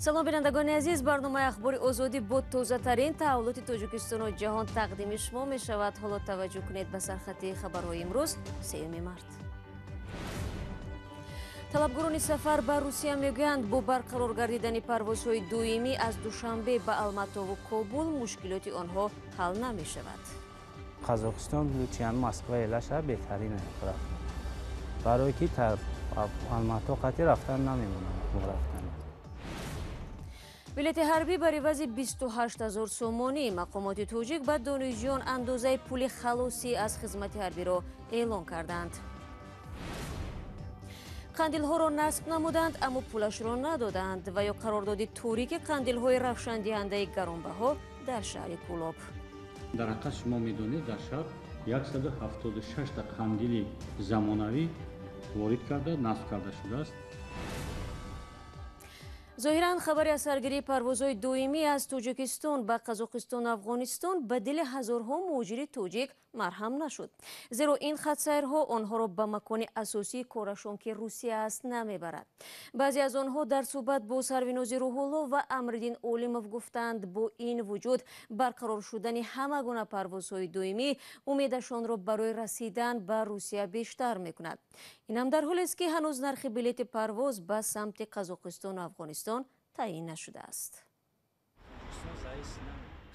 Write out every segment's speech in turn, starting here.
салом бинандагони азиз, барномаи ахбори озодӣ бо тозатарин таҳаввулоти Тоҷикистону ҷаҳон тақдими шумо мешавад. Ҳоло таваҷҷӯҳ кунед ба сархати хабарҳои имрӯз 3 март. талабгорони сафар ба Русия мегӯянд, бо барқарор гардидани парвозҳои дуимӣ аз Душанбе ба Алматову Кобул мушкилоти онҳо ҳал намешавад. Қазоқистон лучиян Москва элаша беҳтарин рафт. Барои ки Алмато қати рафтан намемонад рафтан. билети ҳарбӣ бар ивази 28 000 сомонӣ. мақомоти тоҷик ба донишҷӯён андозаи пули халосӣ аз хизмати ҳарбиро эълон карданд. қандилҳоро насб намуданд, аммо пулашро надоданд. ва ё қарордоди торики қандилҳои равшандиҳандаи гаронбаҳо дар шаҳри Кӯлоб. дар ҳақиқат шумо медонед дар шаҳр 176 та қандили замонавӣ ворид карда насб карда шудааст. зоҳиран хабари аз саргирии парвозҳои доимӣ аз Тоҷикистон ба Қазоқистону Афғонистон ба дили ҳазорҳо муҳоҷири тоҷик марҳам нашуд. зеро ин хатсайрҳо онҳоро ба макони асосии корашон ки Русия аст намебарад. баъзе аз онҳо дар суҳбат бо Сарвинози Рӯҳулло ва Амриддин Олимов гуфтанд, бо ин вуҷуд барқарор шудани ҳама гуна парвозҳои доимӣ умедашонро барои расидан ба Русия бештар мекунад. инам дар ҳолест ки ҳанӯз нархи билети парвоз ба самти Қазоқистону Афғонистон таъин нашудааст.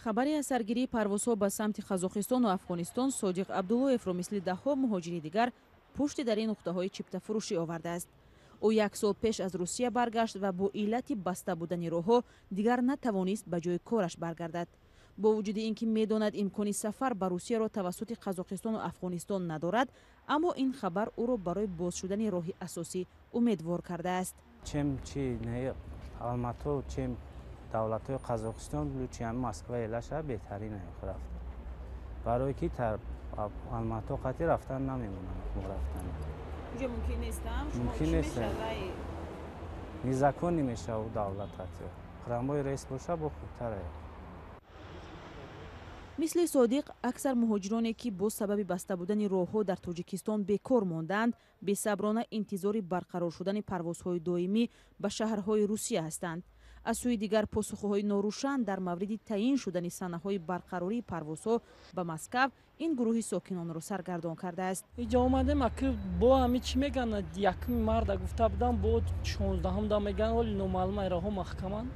хабари аз саргирии парвозҳо ба самти Қазоқистону Афғонистон Содиқ Абдуллоевро мисли даҳҳо муҳоҷири дигар пушти дар ин нуқтаҳои чиптафурӯшӣ овардааст. ӯ 1 сол пеш аз Русия баргашт ва бо иллати баста будани роҳҳо дигар натавонист ба ҷои кораш баргардад. бо вуҷуди ин ки медонад имкони сафар ба Русияро тавассути Қазоқистону Афғонистон надорад, аммо ин хабар ӯро барои боз шудани роҳи асосӣ умедвор кардааст. Алмато чем давлатҳои Қазоқистон лучиян Москва элаша беҳтарин рафт. барои ки Алмато қати рафтан намемонад рафтан. Ҷо мумкин нестам? Мумкин нест. Низакон немешавад давлат қати. Қирамои рейс боша бо хубтар аст. мисли Содиқ аксар муҳоҷироне ки бо сабаби баста будани роҳҳо дар Тоҷикистон бекор монданд, бесаброна интизори барқарор шудани парвозҳои доимӣ ба шаҳрҳои Русия ҳастанд. аз сӯи дигар посухҳои норӯшан дар мавриди таъин шудани санаҳои барқарории парвозҳо ба Москав ин гурӯҳи сокинонро саргардон кардааст. иҷо омадем акӣ бо ҳами чӣ мегӯянд, 1 марда гуфта будам, бо 16 мегӯянд, ҳоли номаълум айраҳо маҳкаманд,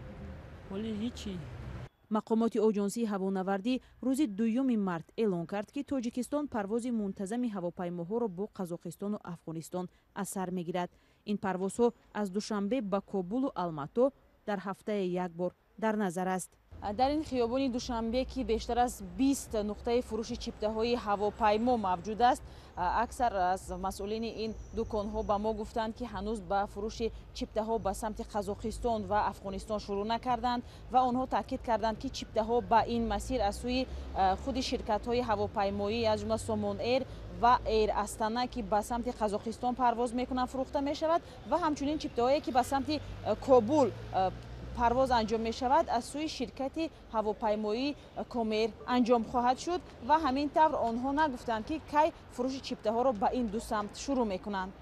ҳоли ҳичи. мақомоти оҷонсии ҳавонавардӣ рӯзи 2 март эълон кард, ки Тоҷикистон парвози мунтазами ҳавопаймоҳоро бо Қазоқистону Афғонистон аз сар мегирад. ин парвозҳо аз Душанбе ба Кобулу Алмато дар ҳафтае 1 бор дар назар аст. дар ин хиёбони Душанбе ки бештар аз 20 нуқтаи фурӯши чиптаҳои ҳавопаймо мавҷуд аст, аксар аз масъулини ин дуконҳо ба мо гуфтанд, ки ҳанӯз ба фурӯши чиптаҳо ба самти Қазоқистон ва Афғонистон шурӯъ накарданд ва онҳо таъкид карданд, ки чиптаҳо ба ин масир аз сӯи худи ширкатҳои ҳавопаймоӣ аз ҷумла Somon Air ва Air Astana ки ба самти Қазоқистон парвоз мекунанд фурӯхта мешавад ва ҳамчунин чиптаҳое ки ба самти Кобул парвоз анҷом мешавад аз сӯи ширкати ҳавопаймоии Комер анҷом хоҳад шуд ва ҳамин тавр онҳо нагуфтанд, ки кай фурӯши чиптаҳоро ба ин ду самт шурӯъ мекунанд.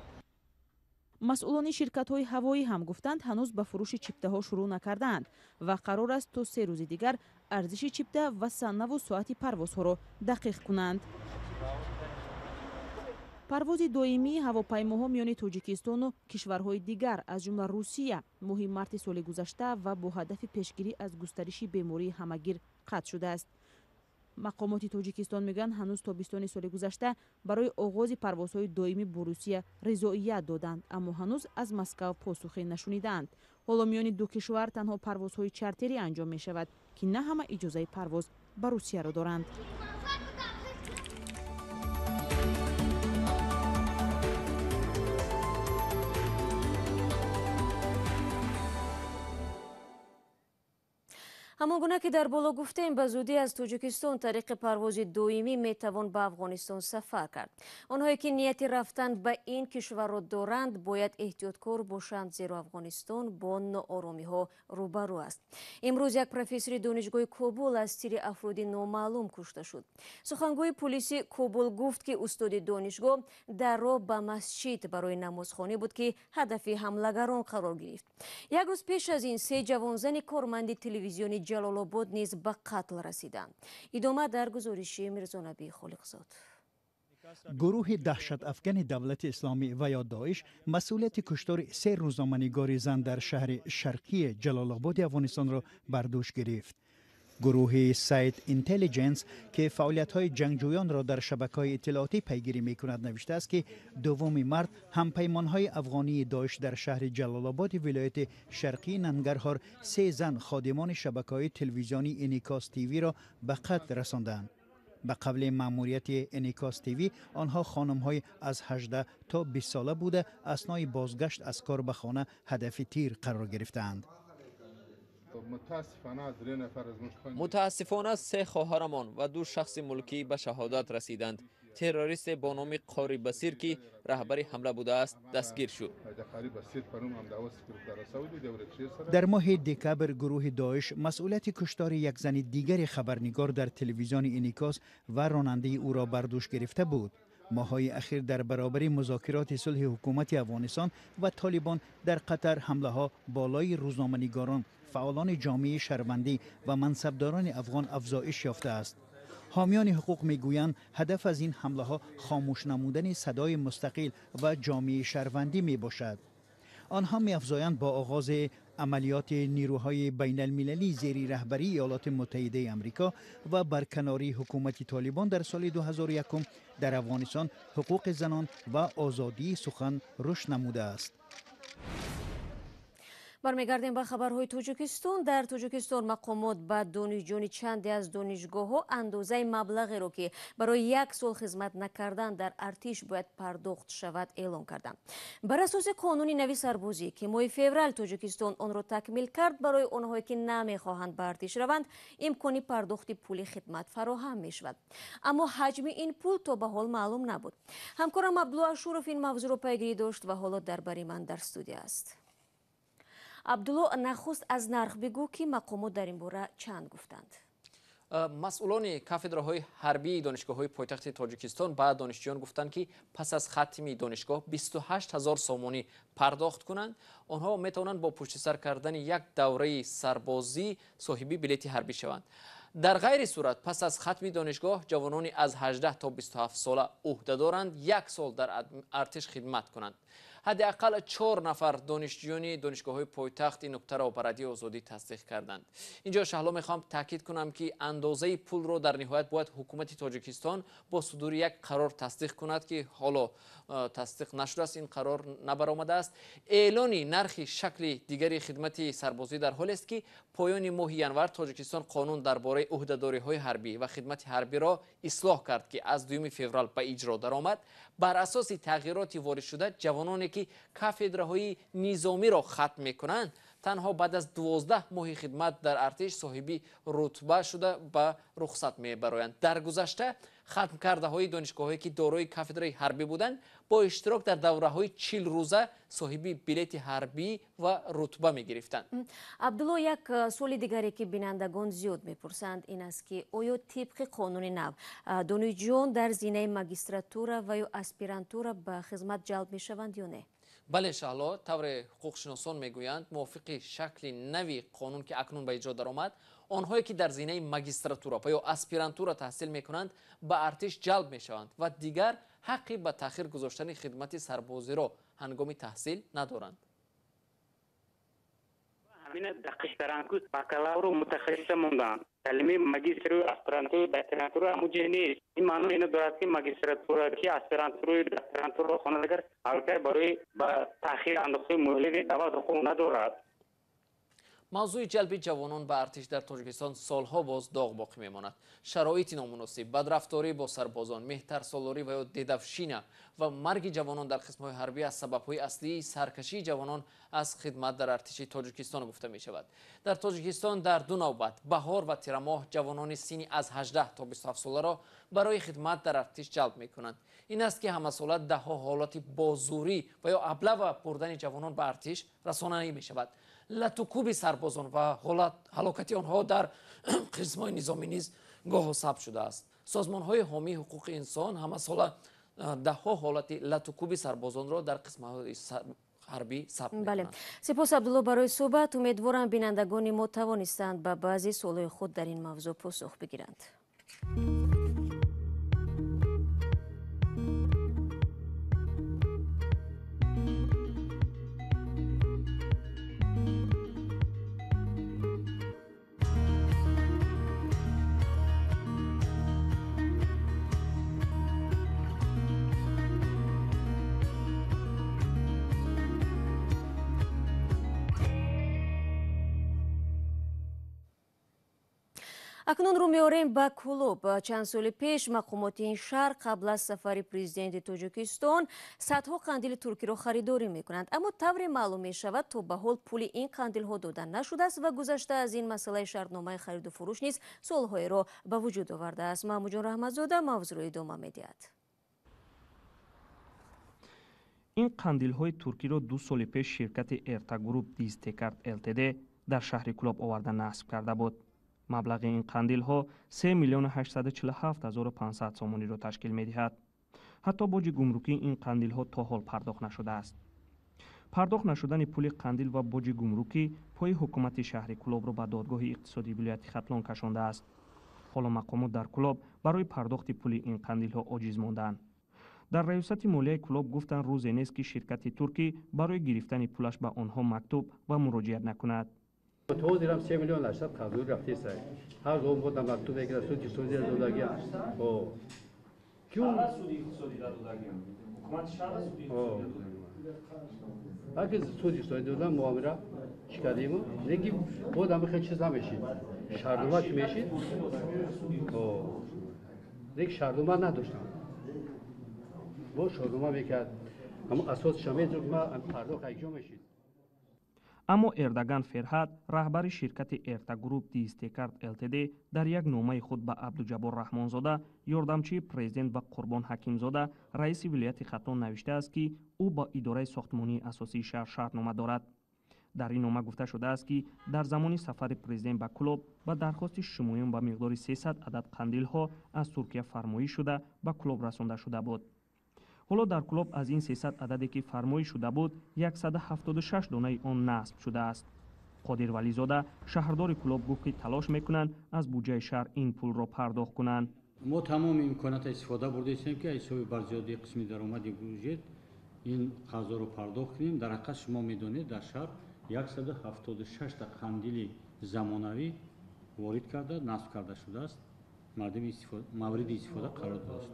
масъулони ширкатҳои ҳавоӣ ҳам гуфтанд, ҳанӯз ба фурӯши чиптаҳо шурӯъ накардаанд ва қарор аст то 3 рӯзи дигар арзиши чипта ва санаву соати парвозҳоро дақиқ кунанд. парвози доимии ҳавопаймоҳо миёни Тоҷикистону кишварҳои дигар аз ҷумла Русия моҳи марти соли гузашта ва бо ҳадафи пешгирӣ аз густариши бемории ҳамагир қатъ шудааст. мақомоти Тоҷикистон мегӯянд, ҳанӯз тобистони соли гузашта барои оғози парвозҳои доимӣ бо Русия ризоият доданд, аммо ҳанӯз аз Москав посухе нашунидаанд. ҳоло миёни ду кишвар танҳо парвозҳои чартерӣ анҷом мешавад, ки на ҳама иҷозаи парвоз ба Русияро доранд. ҳамон гуна ки дар боло гуфтем ба зудӣ аз тоҷикистон тариқи парвози доимӣ метавон ба афғонистон сафар кард. онҳое ки нияти рафтан ба ин кишварро доранд бояд эҳтиёткор бошанд, зеро афғонистон бо нооромиҳо рӯбарӯ аст. имрӯз як профессори донишгоҳи Кобул аз тири афроди номаълум кушта шуд. сухангӯи полиси Кобул гуфт ки устоди донишгоҳ дар роҳ ба масҷид барои намозхонӣ буд ки ҳадафи ҳамлагарон қарор гирифт. як рӯз пеш аз ин се ҷавонзани корманди телевизиони ҷалолобод низ ба қатл расиданд. идома дар гузориши Мирзонабии Холиқзод. гурӯҳи даҳшатафгани давлати исломӣ ва ё доиш масъулияти куштори 3 рӯзноманигори зан дар шаҳри шарқии ҷалолободи афғонистонро бар дӯш гирифт. гурӯҳи Сайт Интеллидженс ки фаъолиятҳои ҷангҷӯёнро дар шабакаҳои иттилоотӣ пайгирӣ мекунад навиштааст ки 2 март ҳампаймонҳои афғонии доиш дар шаҳри ҷалолободи вилояти шарқии Нангарҳор 3 зан ходимони шабакаҳои телевизионии Инъикос ТВ-ро ба қатл расонданд. ба қавли маъмурияти Инъикос ТВ онҳо хонумҳои аз 18 то 20 сола буда аснои бозгашт аз кор ба хона ҳадафи тир қарор гирифтаанд. мутаассифона 3 хоҳарамон ва 2 шахси мулкӣ ба шаҳодат расиданд. террористе бо номи Қори Басир ки раҳбари ҳамла будааст дастгир шуд. дар моҳи декабр гурӯҳи доиш масъулияти куштори як зани дигари хабарнигор дар телевизиони Инъикос ва ронандаи ӯро бар дӯш гирифта буд. моҳҳои ахир дар баробари музокироти сулҳи ҳукумати Афғонистон ва Толибон дар Қатар ҳамлаҳо болои рӯзноманигорон, фаъолони ҷомеаи шаҳрвандӣ ва мансабдорони афғон афзоиш ёфтааст. ҳомиёни ҳуқуқ мегӯянд ҳадаф аз ин ҳамлаҳо хомӯш намудани садои мустақил ва ҷомеаи шаҳрвандӣ мебошад. онҳо меафзоянд бо оғози амалиёти нирӯҳои байналмилалӣ зери раҳбарии Иёлоти Муттаҳидаи Амрико ва барканории ҳукумати Толибон дар соли 2001 дар Афғонистон ҳуқуқи занон ва озодии сухан рушд намудааст. бармегардем ба хабарҳои Тоҷикистон. дар Тоҷикистон мақомот ба донишҷӯёни чанде аз донишгоҳҳо андозаи маблағеро ки барои 1 сол хизмат накардан дар артиш бояд пардохт шавад эълон карданд. бар асоси қонуни нави сарбозӣ ки моҳи феврал Тоҷикистон онро такмил кард, барои онҳое ки намехоҳанд ба артиш раванд имкони пардохти пули хидмат фароҳам мешавад. аммо ҳаҷми ин пул то ба ҳол маълум набуд. ҳамкорам Абдулло Ашуров ин мавзӯъро пайгирӣ дошт ва ҳоло дар бари ман дар студия аст. Абдулло, нахуст аз нарх бигӯ ки мақомот дар ин бора чанд гуфтанд? масъулони кафедраҳои ҳарбии донишгоҳҳои пойтахти Тоҷикистон ба донишҷӯён гуфтанд ки пас аз хатми донишгоҳ 28 000 сомонӣ пардохт кунанд. онҳо метавонанд бо пуштисар кардани як давраи сарбозӣ соҳиби билети ҳарбӣ шаванд. дар ғайри сурат пас аз хатми донишгоҳ ҷавонони аз 18 то 27 сола уҳда доранд 1 сол дар артиш хидмат кунанд. ҳадди ақал 4 нафар донишҷӯёни донишгоҳҳои пойтахт ин нуктаро ба радиои Озодӣ тасдиқ карданд. инҷо шаҳло мехоҳам таъкид кунам ки андозаи пулро дар ниҳоят бояд ҳукумати Тоҷикистон бо судури як қарор тасдиқ кунад ки ҳоло тасдиқ нашудааст, ин қарор набаромадааст. эълони нархи шакли дигари хидмати сарбозӣ дар ҳолест ки поёни моҳи январ Тоҷикистон қонун дар бораи уҳдадориҳои ҳарбӣ ва хидмати ҳарбиро ислоҳ кард ки аз 2 феврал ба иҷро даромад. бар асоси тағйироти воридшуда ҷавононе ки кафедраҳои низомиро хатм мекунанд танҳо баъд аз 12 моҳи хидмат дар артиш соҳиби рутба шуда ба рухсат мебароянд. дар гузашта хатмкардаҳои донишгоҳҳое ки дорои кафедраи ҳарбӣ буданд бо иштирок дар давраҳои 40 рӯза соҳиби билети ҳарбӣ ва рутба мегирифтанд. Абдулло, як суоли дигаре ки бинандагон зиёд мепурсанд ин аст ки оё тибқи қонуни нав донишҷӯён дар зинаи магистратура ва ё аспирантура ба хизмат ҷалб мешаванд ё не? бале шаҳло, тавре ҳуқуқшиносон мегӯянд мувофиқи шакли нави қонун ки акнун ба иҷро даромад, онҳое ки дар зинаи магистратура ва ё аспирантура таҳсил мекунанд ба артиш ҷалб мешаванд ва дигар ҳаққи ба таъхир гузоштани хидмати сарбозиро ҳангоми таҳсил надоранд. ҳамина дақиқтаранд ки бакалавру мутахассиса монданд. تعلیم ماجستری و اسپرانتوری دکترانتوری همونجوری نیست. این معنی اینو دارد که ماجستراتوری که اسپرانتوری دکترانتوری رو خواننده البته برای تأخیر اندازه مهلتی دعوت حقوق ندارد. мавзӯи ҷалби ҷавонон ба артиш дар тоҷикистон солҳо боз доғ боқӣ мемонад. шароити номуносиб, бадрафторӣ бо сарбозон, меҳтарсолорӣ ва ё дедавшина ва марги ҷавонон дар қисмҳои ҳарбӣ аз сабабҳои аслии саркашии ҷавонон аз хидмат дар артиши тоҷикистон гуфта мешавад. дар тоҷикистон дар ду навбат баҳор ва тирамоҳ ҷавонони синни аз 18 то 27 соларо барои хидмат дар артиш ҷалб мекунанд. ин аст ки ҳамасола даҳҳо ҳолати бозурӣ ва ё аблава бурдани ҷавонон ба артиш расонанӣ мешавад. латукуби сарбозон ва ҳалокати онҳо дар қисмҳои низомӣ низ гоҳо сабт шудааст. созмонҳои ҳомии ҳуқуқи инсон ҳамасола даҳҳо ҳолати латукуби сарбозонро дар қисмҳои ҳарбӣ сабт мекунанд. сипос абдулло барои суҳбат. умедворам бинандагони мо тавонистанд ба баъзи суолҳои худ дар ин мавзӯъ посух бигиранд. акнун рӯ меорем ба клуб. чанд соли пеш мақомоти ин шаҳр қабл аз сафари президенти тоҷикистон садҳо қандили туркиро харидорӣ мекунанд, аммо тавре маълум мешавад то ба ҳол пули ин қандилҳо дода нашудааст ва гузашта аз ин масъалаи шартномаи хариду фурӯш низ суолҳоеро ба вуҷуд овардааст. маҳмудҷон раҳматзода мавзӯъро идома медиҳад. ин қандилҳои туркиро 2 соли пеш ширкати Erta Group Diztekart Ltd дар шаҳри Кулоб оварда насб карда буд. маблағи ин қандилҳо 3 млн 847 500 сомониро ташкил медиҳад. ҳатто боҷи гумрукӣ ин қандилҳо то ҳол пардохт нашудааст. пардохт нашудани пули қандил ва боҷи гумрукӣ пои ҳукумати шаҳри Кулобро ба додгоҳи иқтисодии вилояти Хатлон кашондааст. ҳоло мақомот дар Кулоб барои пардохти пули ин қандилҳо оҷиз монданд. дар раёсати молияи Кулоб гуфтанд рӯзе нест ки ширкати туркӣ барои гирифтани пулаш ба онҳо мактуб ва муроҷиат накунад. تو دیرم 3 میلیون 800 قبول رفتی سر هر روز بودم مکتوب بگیرم سودی سودی دادگی او کیون سودی سودی دادگی حکومت شهر سودی اگه سودی سودی دادن معامله شکایتی مو نگی بودم خیلی چیزا میشید شهردومت میشید او دیگه شهردومت نداشتم با شهردومت میکرد اما اساس شامل ما پرداخت ایجا میشید. аммо Эрдоган Ферҳад, раҳбари ширкати Erta Group Diztekart Ltd дар як номаи худ ба Абдуҷаббор Раҳмонзода, ёрдамчии президент ва Қурбон Ҳакимзода, раиси вилояти Хатлон навиштааст ки ӯ ба идораи сохтмонии асосии шаҳр шартнома дорад. дар ин нома гуфта шудааст ки дар замони сафари президент ба Кулоб ба дархости шумоён ба миқдори 300 адад қандилҳо аз Туркия фармоӣ шуда ба Кулоб расонда шуда буд. ҳоло дар Кулоб аз ин 300 ададе ки фармоӣ шуда буд 176 донаи он насб шудааст. қодир Вализода, шаҳрдори Кулоб гуфт ки талош мекунанд аз буҷаи шаҳр ин пулро пардохт кунанд. мо тамоми имконата истифода бурдем ки ҳисоби барзиёдии қисми даромади бюджет ин қарзоро пардохт кунем. дар ҳақиқат шумо медонед дар шаҳр 176 та қандили замонавӣ ворид карда насб карда шудааст. мардуми мавриди истифода қарор дошт.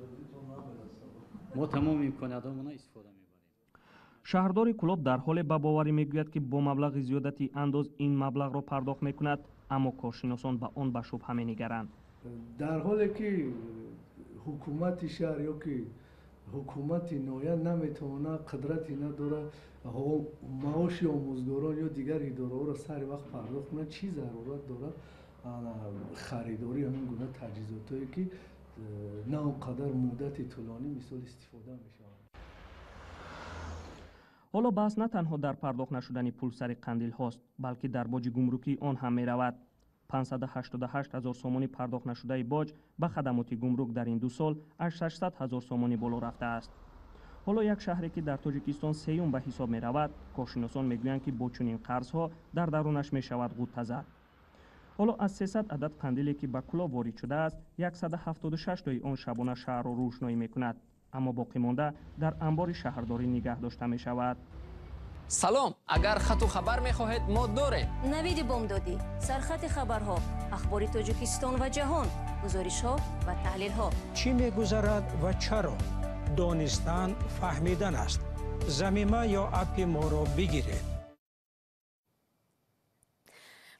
мо тамоми имконатҳоямона истифода мебарем. шаҳрдори Кулоб дар ҳоле ба боварӣ мегӯяд ки бо маблағи зиёдати андоз ин маблағро пардохт мекунад, аммо коршиносон ба он ба шубҳа менигаранд. дар ҳоле ки ҳукумати шаҳр ё ки ҳукумати ноя наметавонад қудрати надорад маоши омӯзгорон ё дигар идораҳоро сари вақт пардохт кунад, чӣ зарурат дорад харидори ҳамин гуна таҷҳизотое ки на он қадар муддати тӯлонӣ мисол истифода мешавад. ҳоло баҳс на танҳо дар пардохт нашудани пул сари қандилҳост, балки дар боҷи гумрукӣ он ҳам меравад. 588 000 сомонӣ пардохт нашудаи боҷ ба хадамоти гумрук дар ин 2 сол аз 600 000 сомонӣ боло рафтааст. ҳоло як шаҳре ки дар Тоҷикистон сеюм ба ҳисоб меравад, коршиносон мегӯянд ки бо чунин қарзҳо дар дарунаш мешавад ғутта зад. ҳоло аз 300 адад қандиле ки ба Кулоб ворид шудааст, 176 тои он шабона шаҳрро рӯшноӣ мекунад, аммо боқимонда дар анбори шаҳрдорӣ нигоҳ дошта мешавад. салом, агар хату хабар мехоҳед мо дорем. навиди бомдодӣ, сархати хабарҳо, ахбори Тоҷикистон ва ҷаҳон, гузоришҳо ва таҳлилҳо. чӣ мегузарад ва чаро? донистан фаҳмидан аст. замима ё апи моро бигиред.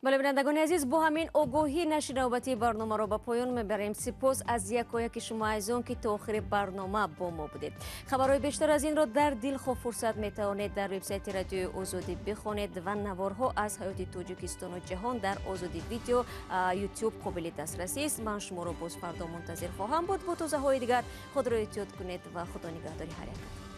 بله بینندگان عزیز، با همین آگاهی نشر نوبتی برنامه را به پایان میبریم. سپاس از یکایک شما عزیزان که تا آخر برنامه با ما بودید. خبرهای بیشتر از این را در دلخواه فرصت میتوانید در وبسایت رادیو آزادی بخوانید و نوارها از حیات تاجیکستان و جهان در آزادی ویدیو یوتیوب قابل دسترسی است. من شما را باز فردا منتظر خواهم بود. با توضیحات دیگر خود را احتیاط کنید و خدا نگهداری هر یک.